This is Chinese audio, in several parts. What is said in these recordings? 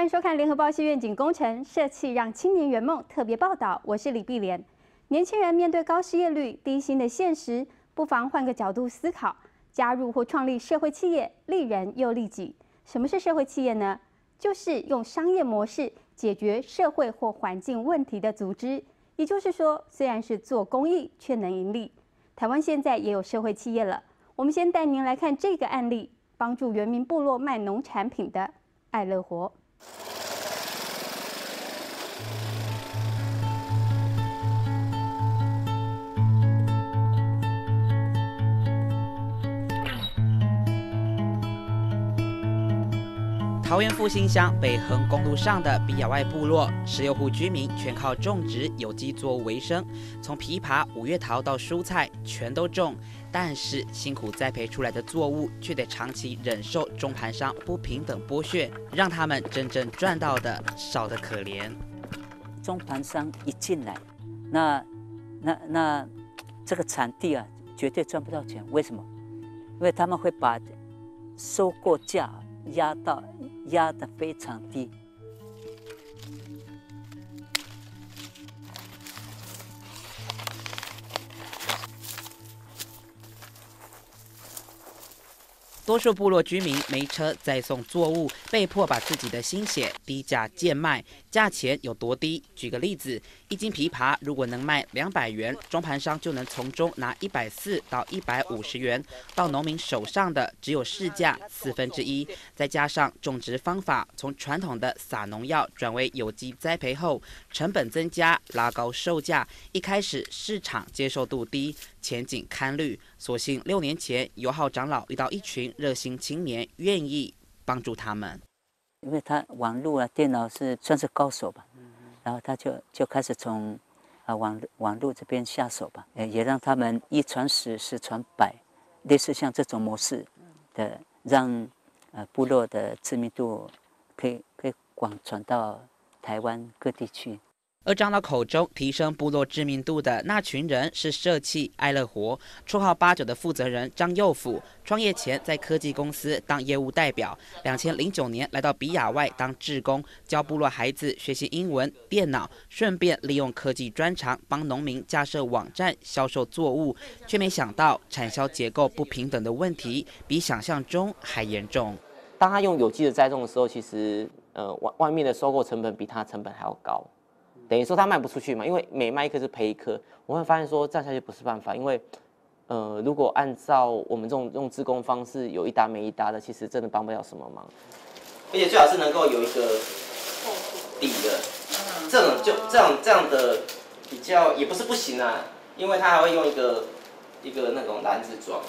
欢迎收看《联合报系愿景工程社企让青年圆梦》特别报道，我是李碧莲。年轻人面对高失业率、低薪的现实，不妨换个角度思考，加入或创立社会企业，利人又利己。什么是社会企业呢？就是用商业模式解决社会或环境问题的组织。也就是说，虽然是做公益，却能盈利。台湾现在也有社会企业了。我们先带您来看这个案例：帮助原民部落卖农产品的爱乐活。桃园复兴乡北横公路上的比亚外部落16户居民全靠种植有机作物为生，从枇杷、五月桃到蔬菜全都种，但是辛苦栽培出来的作物却得长期忍受中盘商不平等剥削，让他们真正赚到的少得可怜。中盘商一进来，那这个产地啊，绝对赚不到钱。为什么？因为他们会把收购价压得非常低。多数部落居民没车再送作物，被迫把自己的心血低价贱卖，价钱有多低？举个例子，一斤枇杷如果能卖200元，中盘商就能从中拿140到150元，到农民手上的只有市价1/4。再加上种植方法从传统的撒农药转为有机栽培后，成本增加，拉高售价，一开始市场接受度低，前景堪虑。所幸6年前，友好长老遇到一群热心青年，愿意帮助他们。因为他网络啊、电脑算是高手吧，然后他就开始从网络这边下手吧，也让他们一传十，十传百，类似像这种模式的，让部落的知名度可以广传到台湾各地去。而长老口中提升部落知名度的那群人是社企爱乐活，绰号89的负责人张佑甫，创业前在科技公司当业务代表，2009年来到比亚外当志工，教部落孩子学习英文、电脑，顺便利用科技专长帮农民架设网站销售作物，却没想到产销结构不平等的问题比想象中还严重。当他用有机的栽种的时候，其实外面的收购成本比他成本还要高。等于说他卖不出去嘛，因为每卖一颗是赔一颗。我会发现说这样下去不是办法，因为如果按照我们这种用志工方式有一搭没一搭的，其实真的帮不了什么忙。而且最好是能够有一个底的，这样的比较也不是不行啊，因为他还会用一个那种篮子装。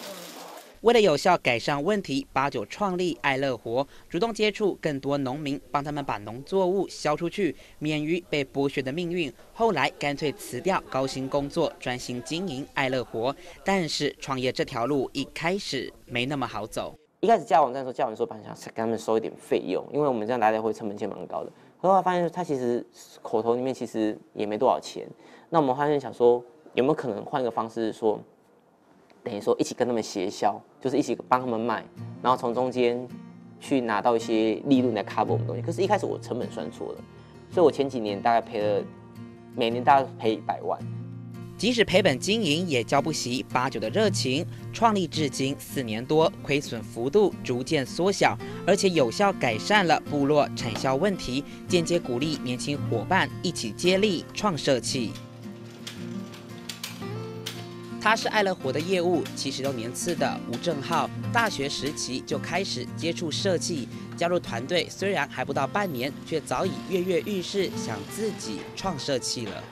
为了有效改善问题，89创立爱乐活，主动接触更多农民，帮他们把农作物销出去，免于被剥削的命运。后来干脆辞掉高薪工作，专心经营爱乐活。但是创业这条路一开始没那么好走。一开始架网站的时候，架完说本来想跟他们收一点费用，因为我们这样来回成本线蛮高的。后来发现他其实口头里面其实也没多少钱。那我们发现想说有没有可能换一个方式说，等于说一起跟他们协销，就是一起帮他们卖，然后从中间去拿到一些利润来 cover 我们东西。可是，一开始我成本算错了，所以我前几年大概赔了，每年大概赔100万。即使赔本经营，也浇不熄89的热情。创立至今4年多，亏损幅度逐渐缩小，而且有效改善了部落产销问题，间接鼓励年轻伙伴一起接力创社企。他是爱乐活的业务，76年次的吴正浩，大学时期就开始接触社企，加入团队虽然还不到半年，却早已跃跃欲试，想自己创社企了。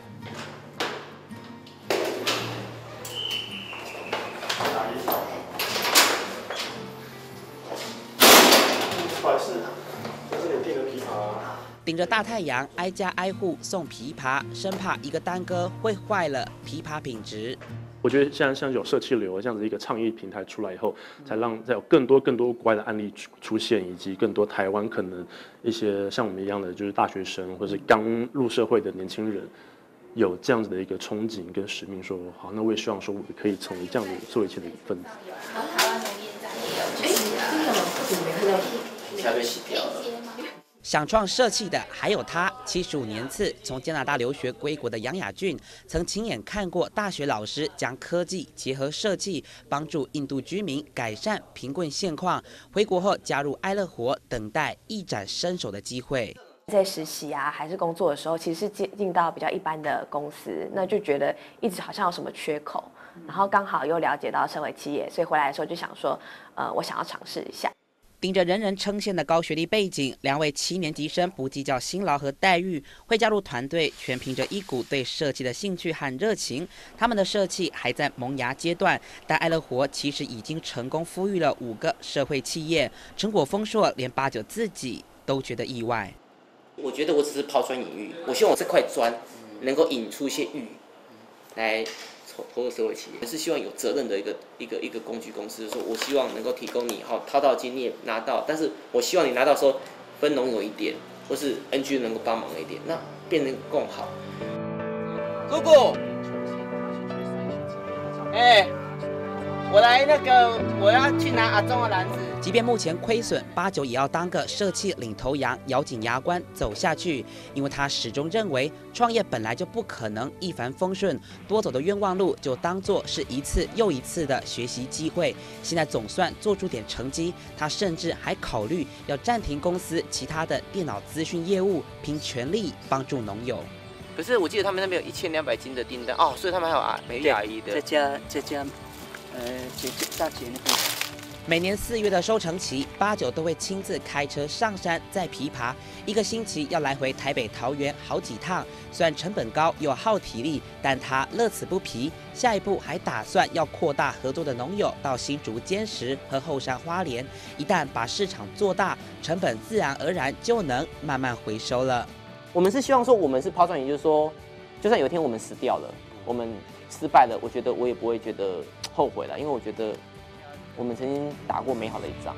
不好意思，这是你订的枇杷啊。顶着大太阳，挨家挨户送枇杷，生怕一个耽搁会坏了枇杷品质。我觉得像有社企流这样子一个倡议平台出来以后，才有更多国外的案例出现，以及更多台湾可能一些像我们一样的就是大学生或是刚入社会的年轻人，有这样子的一个憧憬跟使命，说好，那我也希望说我可以成为这样的社会企的一份子。然后台湾农业展也有，就是真的吗？我没看到，一下被洗掉了。想创社企的还有他，75年次从加拿大留学归国的杨雅俊，曾亲眼看过大学老师将科技结合社企，帮助印度居民改善贫困现况。回国后加入爱乐活，等待一展身手的机会。在实习啊，还是工作的时候，其实是进到比较一般的公司，那就觉得一直好像有什么缺口，然后刚好又了解到社会企业，所以回来的时候就想说，我想要尝试一下。顶着人人称羡的高学历背景，2位7年级生不计较辛劳和待遇，会加入团队，全凭着一股对设计的兴趣和热情。他们的设计还在萌芽阶段，但爱乐活其实已经成功孵育了5个社会企业，成果丰硕，连89自己都觉得意外。我觉得我只是抛砖引玉，我希望我这块砖能够引出一些玉来投入社会企业，是希望有责任的一个工具公司。说我希望能够提供你掏到金你也拿到，但是我希望你拿到的时候分农有一点，或是 NG 能够帮忙一点，那变得更好。姑姑，我来我要去拿阿忠的篮子。即便目前亏损，89也要当个社企领头羊，咬紧牙关走下去。因为他始终认为，创业本来就不可能一帆风顺，多走的冤枉路就当作是一次又一次的学习机会。现在总算做出点成绩，他甚至还考虑要暂停公司其他的电脑资讯业务，凭全力帮助农友。可是我记得他们那边有1200斤的订单哦，所以他们还有美雅仪的。这家大姐那边。每年4月的收成期，89都会亲自开车上山再琵琶，一个星期要来回台北、桃园好几趟。虽然成本高又耗体力，但他乐此不疲。下一步还打算要扩大合作的农友到新竹坚石和后山花莲。一旦把市场做大，成本自然而然就能慢慢回收了。我们是希望说，我们是抛砖引玉，就是说，就算有一天我们死掉了，我们失败了，我觉得我也不会觉得后悔了，因为我觉得我们曾经打过美好的一仗。